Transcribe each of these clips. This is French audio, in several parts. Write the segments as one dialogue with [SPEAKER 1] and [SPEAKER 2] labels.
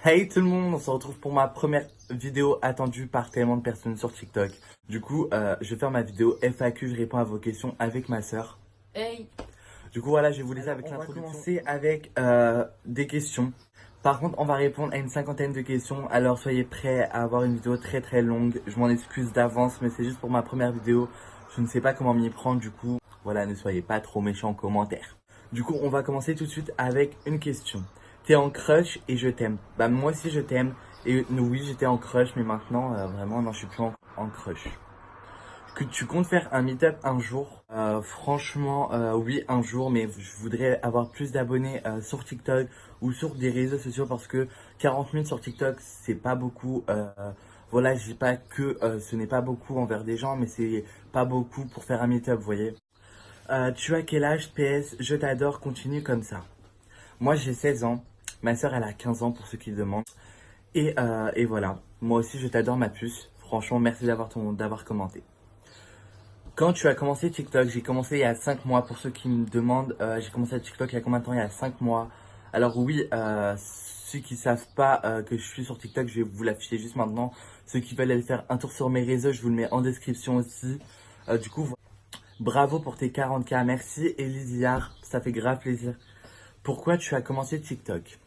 [SPEAKER 1] Hey tout le monde, on se retrouve pour ma première vidéo attendue par tellement de personnes sur TikTok. Du coup, je vais faire ma vidéo FAQ, je réponds à vos questions avec ma sœur.
[SPEAKER 2] Hey,
[SPEAKER 1] Du coup, voilà, je vais vous laisser avec l'introduction. On va commencer avec des questions. Par contre, on va répondre à une cinquantaine de questions, alors soyez prêts à avoir une vidéo très très longue. Je m'en excuse d'avance, mais c'est juste pour ma première vidéo. Je ne sais pas comment m'y prendre, du coup, voilà, ne soyez pas trop méchants en commentaire. Du coup, on va commencer tout de suite avec une question. T'es en crush et je t'aime. Bah moi aussi je t'aime. Et oui, j'étais en crush, mais maintenant, vraiment, non, je suis plus en crush. Que tu comptes faire un meet-up un jour? Franchement, oui, un jour, mais je voudrais avoir plus d'abonnés sur TikTok ou sur des réseaux sociaux parce que 40 000 sur TikTok, c'est pas beaucoup. Voilà, je dis pas que ce n'est pas beaucoup envers des gens, mais c'est pas beaucoup pour faire un meet-up, vous voyez. Tu as quel âge? PS, je t'adore, continue comme ça. Moi, j'ai 16 ans. Ma soeur, elle a 15 ans pour ceux qui le demandent. Et voilà. Moi aussi, je t'adore, ma puce. Franchement, merci d'avoir commenté. Quand tu as commencé TikTok, j'ai commencé il y a 5 mois. Pour ceux qui me demandent, j'ai commencé à TikTok il y a combien de temps? Il y a 5 mois. Alors oui, ceux qui savent pas que je suis sur TikTok, je vais vous l'afficher juste maintenant. Ceux qui veulent aller faire un tour sur mes réseaux, je vous le mets en description aussi. Du coup, bravo pour tes 40K. Merci Elisiar, ça fait grave plaisir. Pourquoi tu as commencé TikTok?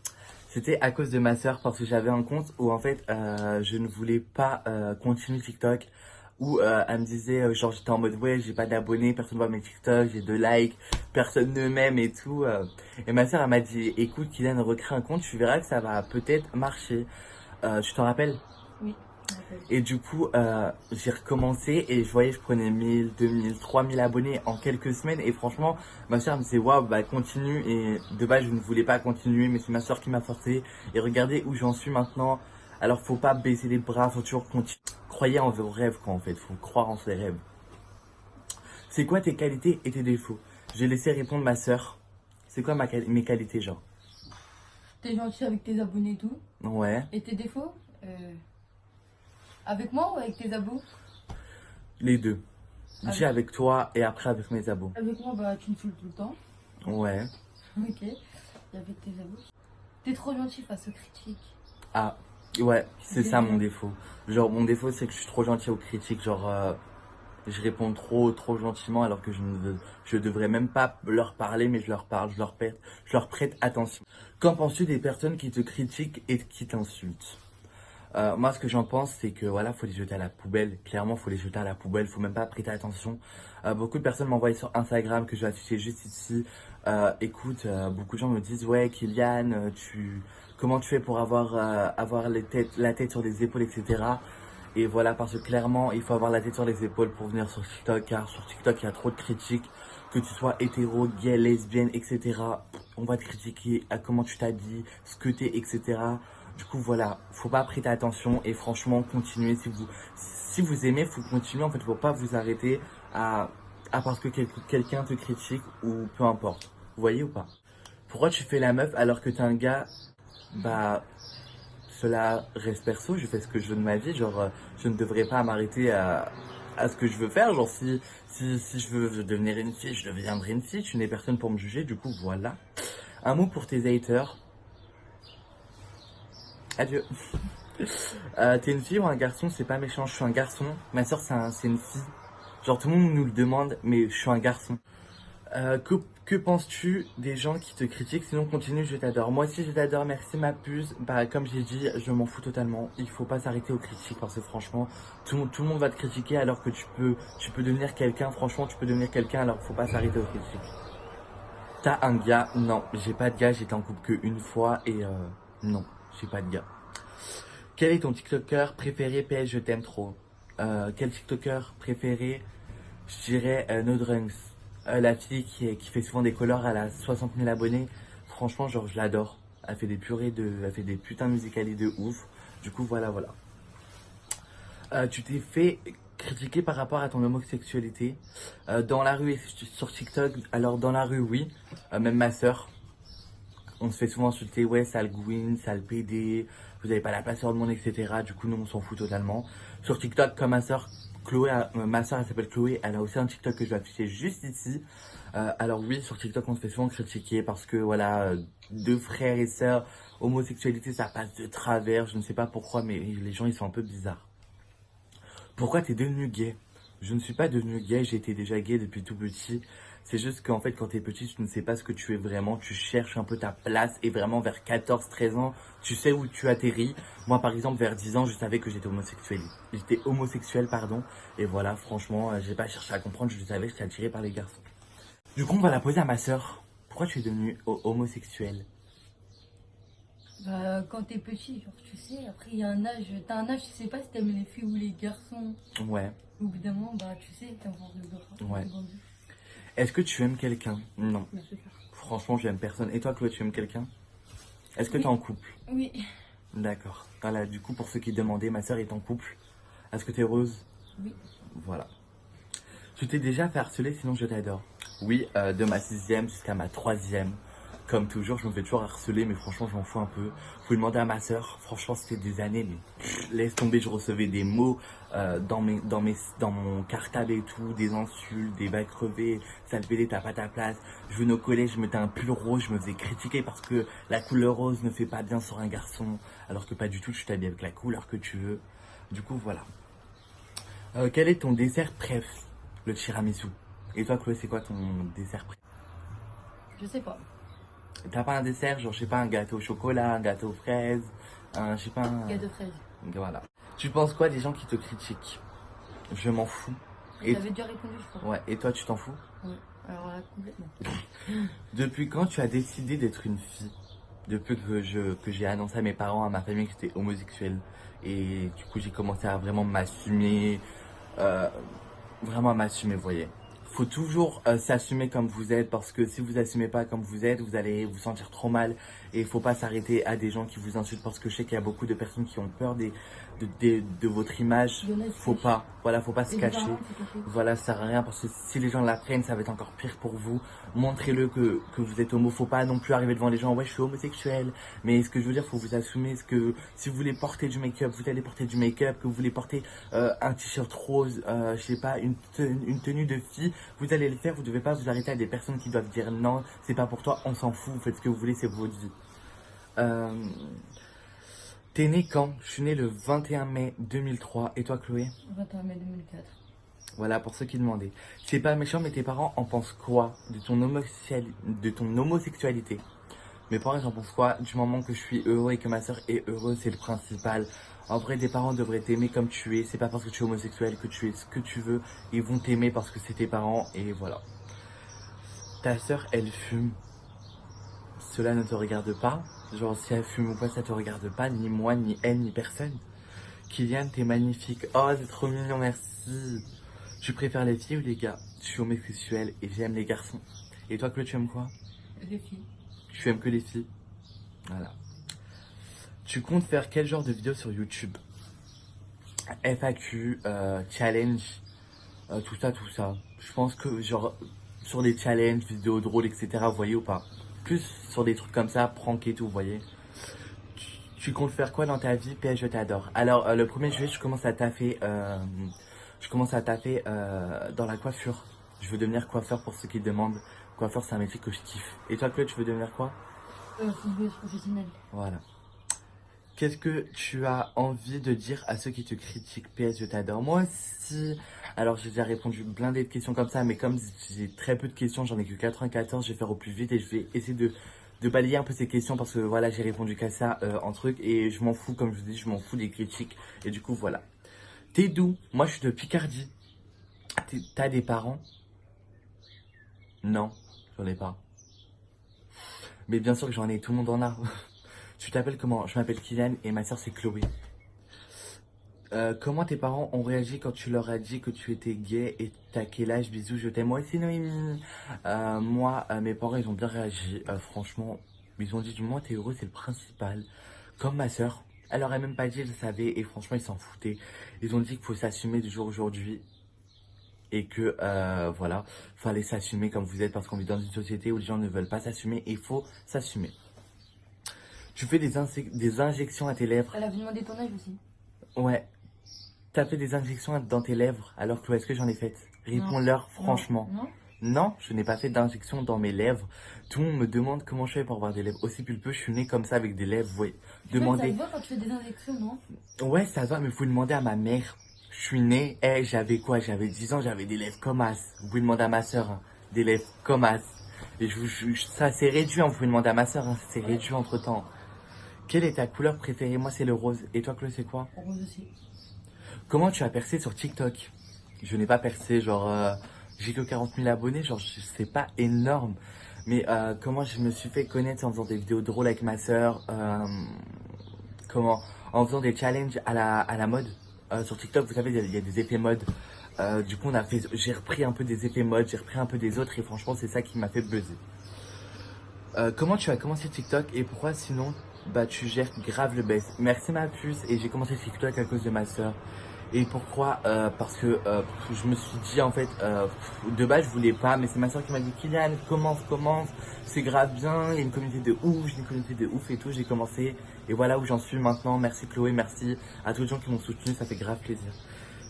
[SPEAKER 1] C'était à cause de ma soeur parce que j'avais un compte où en fait je ne voulais pas continuer TikTok où elle me disait genre j'étais en mode ouais j'ai pas d'abonnés, personne voit mes TikTok, j'ai 2 likes, personne ne m'aime et tout. Et ma soeur elle m'a dit écoute Kylian recrée un compte, tu verras que ça va peut-être marcher. Tu t'en rappelles?
[SPEAKER 2] oui, je m'appelle.
[SPEAKER 1] Et du coup, j'ai recommencé et je voyais, je prenais 1000, 2000, 3000 abonnés en quelques semaines. Et franchement, ma soeur me disait, waouh, bah continue. Et de base, je ne voulais pas continuer, mais c'est ma soeur qui m'a forcé. Et regardez où j'en suis maintenant. Alors, faut pas baisser les bras, faut toujours continuer. Croyez en vos rêves, quoi, en fait. Faut croire en ses rêves. C'est quoi tes qualités et tes défauts? J'ai laissé répondre ma soeur. C'est quoi mes qualités, genre?
[SPEAKER 2] T'es gentil avec tes abonnés et tout.
[SPEAKER 1] Ouais,
[SPEAKER 2] Et tes défauts avec moi ou avec tes abos?
[SPEAKER 1] les deux. J'ai
[SPEAKER 2] Avec,
[SPEAKER 1] avec toi et après avec mes abos.
[SPEAKER 2] avec moi, bah tu me saoules tout le temps.
[SPEAKER 1] Ouais.
[SPEAKER 2] Ok. Et avec tes abos? T'es trop gentil face aux critiques.
[SPEAKER 1] Ah, ouais, c'est
[SPEAKER 2] Dis
[SPEAKER 1] ça mon
[SPEAKER 2] rien.
[SPEAKER 1] défaut. Genre, mon défaut, c'est que je suis trop gentil aux critiques. Genre, je réponds trop gentiment alors que je devrais même pas leur parler, mais je leur parle, je leur prête attention. Qu'en penses-tu des personnes qui te critiquent et qui t'insultent? Moi, ce que j'en pense, c'est que voilà, faut les jeter à la poubelle. Clairement, faut les jeter à la poubelle. Faut même pas prêter attention. Beaucoup de personnes m'envoient sur Instagram que je vais afficher juste ici. Écoute, beaucoup de gens me disent ouais, Kylian, comment tu fais pour avoir la tête sur les épaules, etc. Et voilà, parce que clairement, il faut avoir la tête sur les épaules pour venir sur TikTok, car sur TikTok, il y a trop de critiques. Que tu sois hétéro, gay, lesbienne, etc. On va te critiquer à comment tu t'habilles, ce que t'es, etc. Du coup, voilà, faut pas prêter attention et franchement, continuez. Si vous aimez, faut continuer. En fait, faut pas vous arrêter à parce que quelqu'un te critique ou peu importe. Vous voyez ou pas? Pourquoi tu fais la meuf alors que t'es un gars? Bah, cela reste perso. Je fais ce que je veux de ma vie. Genre, je ne devrais pas m'arrêter à ce que je veux faire. Genre, si je veux devenir une fille, je deviendrai une fille. Tu n'es personne pour me juger. Du coup, voilà. Un mot pour tes haters. Adieu. T'es une fille ou un garçon? C'est pas méchant, je suis un garçon. Ma soeur, c'est une fille. Genre, tout le monde nous le demande, mais je suis un garçon. Que penses-tu des gens qui te critiquent? Sinon, continue, je t'adore. Moi aussi, je t'adore, merci ma puce. Bah, comme j'ai dit, je m'en fous totalement. Il faut pas s'arrêter aux critiques parce que franchement, tout le monde va te critiquer alors que tu peux devenir quelqu'un. Franchement, tu peux devenir quelqu'un alors faut pas s'arrêter aux critiques. T'as un gars? Non, j'ai pas de gars, j'étais en couple qu'une fois et non, j'ai pas de gars. Quel est ton TikToker préféré? PS, je t'aime trop. Quel TikToker préféré? Je dirais No Drunks. La fille qui fait souvent des colors, elle a 60 000 abonnés. Franchement, genre, je l'adore. Elle fait des putains de musicali de ouf. Du coup, voilà. Tu t'es fait critiquer par rapport à ton homosexualité dans la rue et sur TikTok. Alors, dans la rue, oui. Même ma soeur. On se fait souvent insulter, ouais, sale Gwyn, sale PD, vous avez pas la place sur le monde, etc. Du coup, nous, on s'en fout totalement. Sur TikTok, comme ma soeur, Chloé, ma soeur, elle s'appelle Chloé, elle a aussi un TikTok que je vais afficher juste ici. Alors oui, sur TikTok, on se fait souvent critiquer parce que, voilà, deux frères et sœurs, Homosexualité, ça passe de travers. Je ne sais pas pourquoi, mais les gens, ils sont un peu bizarres. Pourquoi t'es devenu gay? Je ne suis pas devenu gay, j'étais déjà gay depuis tout petit. C'est juste qu'en fait, quand t'es petit, tu ne sais pas ce que tu es vraiment. Tu cherches un peu ta place et vraiment vers 14, 13 ans, tu sais où tu atterris. Moi, par exemple, vers 10 ans, je savais que j'étais homosexuel. J'étais homosexuel, pardon. Et voilà, franchement, j'ai pas cherché à comprendre, je savais que j'étais attiré par les garçons. Du coup, on va la poser à ma sœur. Pourquoi tu es devenu homosexuel?
[SPEAKER 2] Bah, quand t'es petit, genre, tu sais, après, il y a un âge, t'as un âge, tu sais pas si t'aimes les filles ou les garçons.
[SPEAKER 1] Ouais,
[SPEAKER 2] Au bout d'un moment, bah, tu sais, t'es encore de
[SPEAKER 1] ouais.
[SPEAKER 2] grandir.
[SPEAKER 1] Est-ce que tu aimes quelqu'un? Non.
[SPEAKER 2] Bien sûr.
[SPEAKER 1] Franchement, j'aime personne. Et toi, Chloé, tu aimes quelqu'un? Est-ce que
[SPEAKER 2] Oui.
[SPEAKER 1] t'es en couple?
[SPEAKER 2] Oui.
[SPEAKER 1] D'accord. Voilà, du coup, pour ceux qui demandaient, ma sœur est en couple. Est-ce que t'es heureuse?
[SPEAKER 2] Oui.
[SPEAKER 1] Voilà. Tu t'es déjà fait harceler, sinon je t'adore. Oui, de ma 6e jusqu'à ma 3e. Comme toujours, je me fais toujours harceler, mais franchement, j'en fous un peu. Vous pouvez demander à ma sœur. Franchement, c'était des années, mais laisse tomber, je recevais des mots dans mon cartable et tout, des insultes, des balles crevées, sale pédé, t'as pas ta place. Je venais au collège, je mettais un pull rose, je me faisais critiquer parce que la couleur rose ne fait pas bien sur un garçon, alors que pas du tout, tu t'habilles avec la couleur que tu veux. Du coup, voilà. Quel est ton dessert préf? Le tiramisu. Et toi, Chloé, c'est quoi ton dessert préf?
[SPEAKER 2] Je sais pas.
[SPEAKER 1] T'as pas un dessert, genre, je sais pas, un gâteau au chocolat, un gâteau aux fraises, un, je sais pas, un...
[SPEAKER 2] Gâteau fraise.
[SPEAKER 1] Voilà. Tu penses quoi des gens qui te critiquent? Je m'en fous. Et
[SPEAKER 2] J'avais déjà répondu, je crois.
[SPEAKER 1] ouais, et toi, tu t'en fous?
[SPEAKER 2] Oui. Alors là, complètement.
[SPEAKER 1] Depuis quand tu as décidé d'être une fille? Depuis que j'ai annoncé à mes parents, à ma famille que j'étais homosexuel. Et du coup, j'ai commencé à vraiment m'assumer. euh, Vraiment à m'assumer, vous voyez. Faut toujours s'assumer comme vous êtes, parce que si vous assumez pas comme vous êtes, vous allez vous sentir trop mal. Et il faut pas s'arrêter à des gens qui vous insultent, parce que je sais qu'il y a beaucoup de personnes qui ont peur de votre image.
[SPEAKER 2] Il y en a qui
[SPEAKER 1] Faut
[SPEAKER 2] se
[SPEAKER 1] pas, voilà, faut pas se
[SPEAKER 2] cachent.
[SPEAKER 1] cacher.
[SPEAKER 2] Bizarrement, c'est caché.
[SPEAKER 1] Voilà, ça sert à rien, parce que si les gens l'apprennent, ça va être encore pire pour vous. Montrez-le que vous êtes homo. Faut pas non plus arriver devant les gens, ouais, je suis homosexuel. Mais ce que je veux dire, faut vous assumer. Ce que si vous voulez porter du make-up, vous allez porter du make-up. Que vous voulez porter un t-shirt rose, je sais pas, une tenue de fille, vous allez le faire. Vous devez pas vous arrêter à des personnes qui doivent dire non, c'est pas pour toi, on s'en fout. Vous faites ce que vous voulez, c'est votre vie. T'es né quand? Je suis né le 21 mai 2003. Et toi, Chloé?
[SPEAKER 2] 21 mai 2004.
[SPEAKER 1] Voilà, pour ceux qui demandaient. C'est pas méchant, mais tes parents en pensent quoi de ton homosexualité? Mes parents, ils en pensent quoi? Du moment que je suis heureux et que ma soeur est heureuse, c'est le principal. En vrai, tes parents devraient t'aimer comme tu es. C'est pas parce que tu es homosexuel que tu es ce que tu veux. Ils vont t'aimer parce que c'est tes parents, et voilà. Ta soeur, elle fume. Cela ne te regarde pas. Genre, si elle fume ou pas, ça te regarde pas. Ni moi, ni elle, ni personne. Kylian, t'es magnifique. Oh, c'est trop mignon, merci. Tu préfères les filles ou les gars? Je suis homosexuel et j'aime les garçons. Et toi, Claude, tu aimes quoi?
[SPEAKER 2] Les filles.
[SPEAKER 1] Tu aimes que les filles? Voilà. Tu comptes faire quel genre de vidéo sur YouTube? FAQ, challenge, tout ça, tout ça. Je pense que genre sur des challenges, vidéos drôles, etc. Vous voyez ou pas? Plus sur des trucs comme ça, prank et tout, vous voyez? Tu comptes faire quoi dans ta vie? PS, je t'adore. Alors, le 1er juillet, je commence à taffer, dans la coiffure. Je veux devenir coiffeur pour ceux qui demandent. Coiffeur, c'est un métier que je kiffe. Et toi, Claude, tu veux devenir quoi?
[SPEAKER 2] Footballeuse professionnelle.
[SPEAKER 1] Voilà. Qu'est-ce que tu as envie de dire à ceux qui te critiquent? PS, je t'adore. Moi aussi. Alors, j'ai déjà répondu blindé de questions comme ça, mais comme j'ai très peu de questions, j'en ai que 94, je vais faire au plus vite et je vais essayer de balayer un peu ces questions parce que voilà, j'ai répondu qu'à ça en truc et je m'en fous, comme je vous dis, je m'en fous des critiques. Et du coup, voilà. T'es d'où? Moi, je suis de Picardie. T'as des parents? Non, j'en ai pas. Mais bien sûr que j'en ai, tout le monde en a. Tu t'appelles comment? Je m'appelle Kylian et ma soeur c'est Chloé. Comment tes parents ont réagi quand tu leur as dit que tu étais gay et t'as quel âge? Bisous, je t'aime. Moi aussi, Noémie. Moi, mes parents, ils ont bien réagi. Franchement, ils ont dit du moins, t'es heureux, c'est le principal. Comme ma soeur. Elle leur a même pas dit, elle savait. Et franchement, ils s'en foutaient. Ils ont dit qu'il faut s'assumer du jour aujourd'hui. Et que, voilà, fallait s'assumer comme vous êtes. Parce qu'on vit dans une société où les gens ne veulent pas s'assumer. Et il faut s'assumer. Tu fais des injections à tes lèvres.
[SPEAKER 2] Elle avait demandé ton âge aussi.
[SPEAKER 1] Ouais. T'as fait des injections dans tes lèvres alors que est-ce que j'en ai faites? Réponds-leur franchement.
[SPEAKER 2] Non.
[SPEAKER 1] Non, je n'ai pas fait d'injection dans mes lèvres. Tout le monde me demande comment je fais pour avoir des lèvres aussi pulpeuses. Je suis né comme ça avec des lèvres, vous voyez.
[SPEAKER 2] Ça
[SPEAKER 1] Demandez.
[SPEAKER 2] se voit quand tu fais des injections, non?
[SPEAKER 1] Ouais, ça va, mais faut demander à ma mère. Je suis né, j'avais quoi? J'avais 10 ans, j'avais des lèvres comme as. Vous pouvez demander à ma soeur, hein, des lèvres comme as. Et ça s'est réduit, hein, vous pouvez demander à ma soeur, hein, ça s'est réduit entre temps. Quelle est ta couleur préférée? Moi, c'est le rose. Et toi, Chloé, c'est quoi?
[SPEAKER 2] Rose aussi.
[SPEAKER 1] Comment tu as percé sur TikTok? Je n'ai pas percé, genre, j'ai que 40 000 abonnés, genre, c'est pas énorme. Mais comment je me suis fait connaître en faisant des vidéos drôles avec ma soeur, comment, en faisant des challenges à la mode. Sur TikTok, vous savez, il y a des effets mode. Du coup, j'ai repris un peu des effets mode, j'ai repris un peu des autres et franchement, c'est ça qui m'a fait buzzer. Comment tu as commencé TikTok et pourquoi sinon bah tu gères grave le best? Merci ma puce, et j'ai commencé TikTok à cause de ma soeur. Et pourquoi? Parce que je me suis dit en fait, de base je voulais pas, mais c'est ma soeur qui m'a dit Kylian, commence, c'est grave bien, il y a une communauté de ouf, j'ai une communauté de ouf et tout, j'ai commencé et voilà où j'en suis maintenant. Merci Chloé, merci à tous les gens qui m'ont soutenu, ça fait grave plaisir.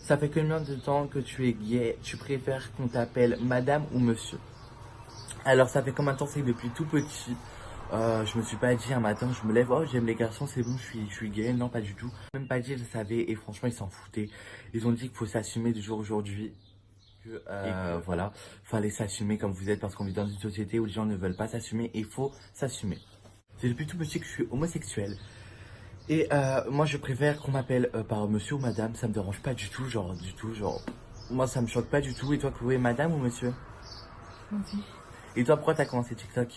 [SPEAKER 1] Ça fait combien de temps que tu es gay? Tu préfères qu'on t'appelle madame ou monsieur? Alors ça fait combien de temps? C'est que depuis tout petit, je me suis pas dit un matin, je me lève, oh j'aime les garçons, c'est bon, je suis gay. Non, pas du tout. Même pas dit, je le savais et franchement ils s'en foutaient. Ils ont dit qu'il faut s'assumer du jour aujourd'hui. Voilà, fallait s'assumer comme vous êtes parce qu'on vit dans une société où les gens ne veulent pas s'assumer et il faut s'assumer. C'est depuis tout petit que je suis homosexuel. Et moi je préfère qu'on m'appelle par monsieur ou madame, ça me dérange pas du tout, genre moi ça me choque pas du tout. Et toi Chloé, madame ou monsieur?
[SPEAKER 2] Aussi.
[SPEAKER 1] Et toi pourquoi t'as commencé TikTok?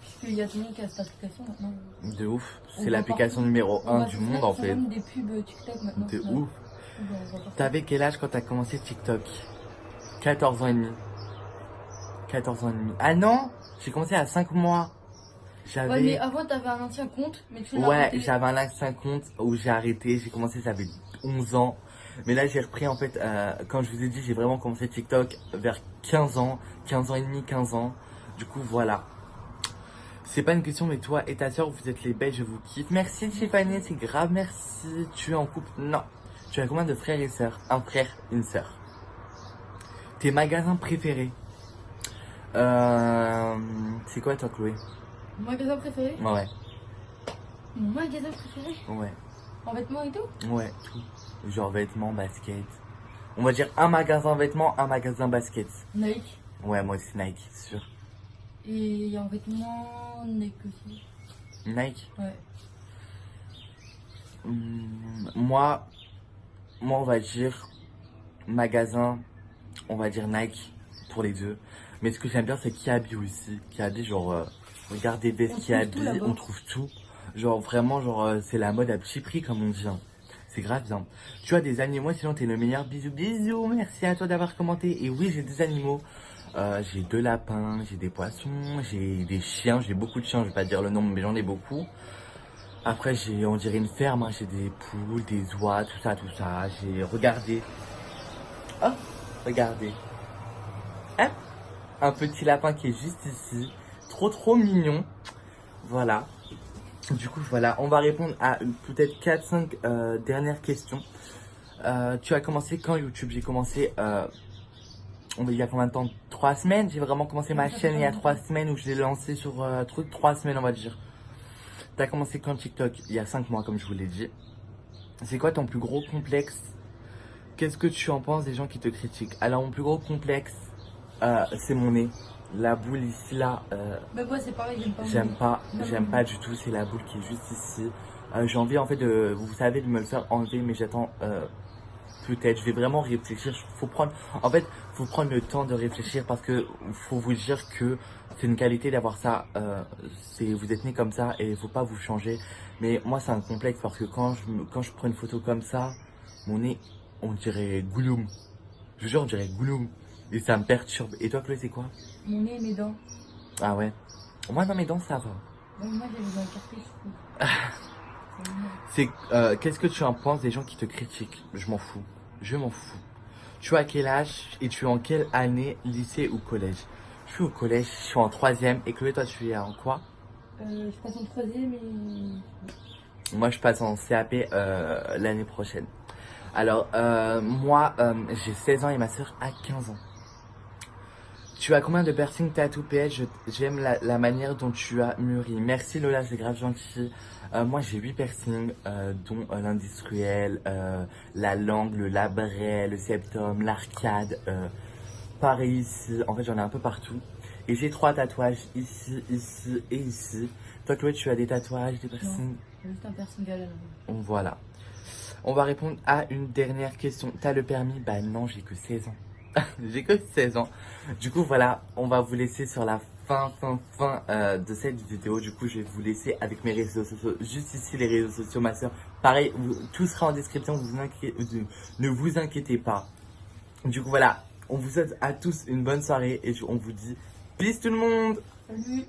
[SPEAKER 2] Puisqu'il y a tout le monde qui a cette application maintenant.
[SPEAKER 1] De ouf,
[SPEAKER 2] On
[SPEAKER 1] c'est
[SPEAKER 2] voit
[SPEAKER 1] l'application
[SPEAKER 2] partout.
[SPEAKER 1] numéro
[SPEAKER 2] On
[SPEAKER 1] 1
[SPEAKER 2] voit
[SPEAKER 1] du
[SPEAKER 2] sur
[SPEAKER 1] monde en fait.
[SPEAKER 2] même des pubs TikTok maintenant.
[SPEAKER 1] De
[SPEAKER 2] Ouais.
[SPEAKER 1] ouf.
[SPEAKER 2] On voit partout.
[SPEAKER 1] T'avais quel âge quand t'as commencé TikTok? 14 ans et demi. 14 ans et demi. Ah non, j'ai commencé à 5 mois.
[SPEAKER 2] Ouais, mais avant t'avais un ancien compte, mais tu l'as
[SPEAKER 1] Ouais,
[SPEAKER 2] arrêté.
[SPEAKER 1] j'avais un ancien compte où j'ai arrêté. J'ai commencé, ça avait 11 ans. Mais là, j'ai repris en fait, quand je vous ai dit, j'ai vraiment commencé TikTok vers 15 ans. 15 ans et demi, 15 ans. Du coup, voilà. C'est pas une question, mais toi et ta soeur, vous êtes les belles, je vous kiffe. Merci Tiffany, c'est grave, merci. Tu es en couple? Non. Tu as combien de frères et sœurs? Un frère, une sœur. Tes magasins préférés? C'est quoi toi Chloé?
[SPEAKER 2] Mon magasin préféré?
[SPEAKER 1] Ouais,
[SPEAKER 2] Mon magasin préféré?
[SPEAKER 1] ouais,
[SPEAKER 2] En vêtements et tout?
[SPEAKER 1] ouais, tout. Genre vêtements, basket. On va dire un magasin vêtements, un magasin basket.
[SPEAKER 2] Nike.
[SPEAKER 1] Ouais, moi aussi Nike, sûr.
[SPEAKER 2] Et en vêtements, Nike aussi.
[SPEAKER 1] Nike?
[SPEAKER 2] Ouais.
[SPEAKER 1] Moi, on va dire magasin, on va dire Nike pour les deux. Mais ce que j'aime bien, c'est Kiabi aussi. Kiabi, genre, regardez des
[SPEAKER 2] On trouve
[SPEAKER 1] Kiabi,
[SPEAKER 2] tout là-bas.
[SPEAKER 1] on trouve tout. Genre, vraiment, genre, c'est la mode à petit prix, comme on dit, hein. C'est grave bien. Tu as des animaux, sinon t'es le meilleur. Bisous, bisous. Merci à toi d'avoir commenté. Et oui, j'ai des animaux. J'ai 2 lapins, j'ai des poissons, j'ai des chiens. J'ai beaucoup de chiens, je vais pas dire le nombre, mais j'en ai beaucoup. Après, on dirait une ferme, hein. J'ai des poules, des oies, tout ça, tout ça. Regardez. Oh, regardez. Hein? Un petit lapin qui est juste ici. Trop, trop mignon. Voilà. Du coup, voilà. On va répondre à peut-être 4-5 dernières questions. Tu as commencé quand YouTube? J'ai commencé, il y a combien de temps? 3 semaines. J'ai vraiment commencé ma chaîne il y a 3 semaines où je l'ai lancé sur truc 3 semaines, on va dire. T'as commencé quand TikTok? Il y a 5 mois, comme je vous l'ai dit. C'est quoi ton plus gros complexe? Qu'est-ce que tu en penses des gens qui te critiquent? Alors, mon plus gros complexe, c'est mon nez. La boule ici, là,
[SPEAKER 2] Bah, moi, c'est pareil,
[SPEAKER 1] j'aime pas du tout. C'est la boule qui est juste ici. J'ai envie, en fait, vous savez, de me le faire enlever, mais j'attends peut-être. Je vais vraiment réfléchir. Faut prendre le temps de réfléchir parce que faut vous dire que c'est une qualité d'avoir ça. Vous êtes né comme ça et il faut pas vous changer. Mais moi, c'est un complexe parce que quand je prends une photo comme ça, mon nez, on dirait Gollum. Je vous jure, on dirait Gollum. Et ça me perturbe. Et toi, Chloé, c'est quoi?
[SPEAKER 2] Mon nez et mes dents.
[SPEAKER 1] Ah ouais. Moi, dans mes dents, ça va.
[SPEAKER 2] Bon, moi, j'ai les dents écartées.
[SPEAKER 1] Qu'est-ce que tu en penses des gens qui te critiquent? Je m'en fous. Je m'en fous. Tu as quel âge et tu es en quelle année, lycée ou collège? Je suis au collège, je suis en 3e. Et Chloé, toi, tu es en quoi?
[SPEAKER 2] Je passe en 3e et...
[SPEAKER 1] Moi, je passe en CAP l'année prochaine. Alors, moi, j'ai 16 ans et ma soeur a 15 ans. Tu as combien de piercings tattoo PS? J'aime la manière dont tu as mûri. Merci Lola, c'est grave gentil. Moi j'ai 8 piercings, dont l'industriel, la langue, le labret, le septum, l'arcade, pareil ici. En fait j'en ai un peu partout. Et j'ai 3 tatouages ici, ici et ici. Toi Chloé, tu as des tatouages, des piercings?
[SPEAKER 2] Non, juste un piercing à la langue.
[SPEAKER 1] Voilà. On va répondre à une dernière question. T'as le permis? Bah non, j'ai que 16 ans. J'ai que 16 ans. Du coup, voilà, on va vous laisser sur la fin de cette vidéo. Du coup, je vais vous laisser avec mes réseaux sociaux. Juste ici, les réseaux sociaux, ma soeur. Pareil, tout sera en description. Ne vous inquiétez pas. Du coup, voilà, on vous souhaite à tous une bonne soirée et on vous dit peace tout le monde.
[SPEAKER 2] Salut.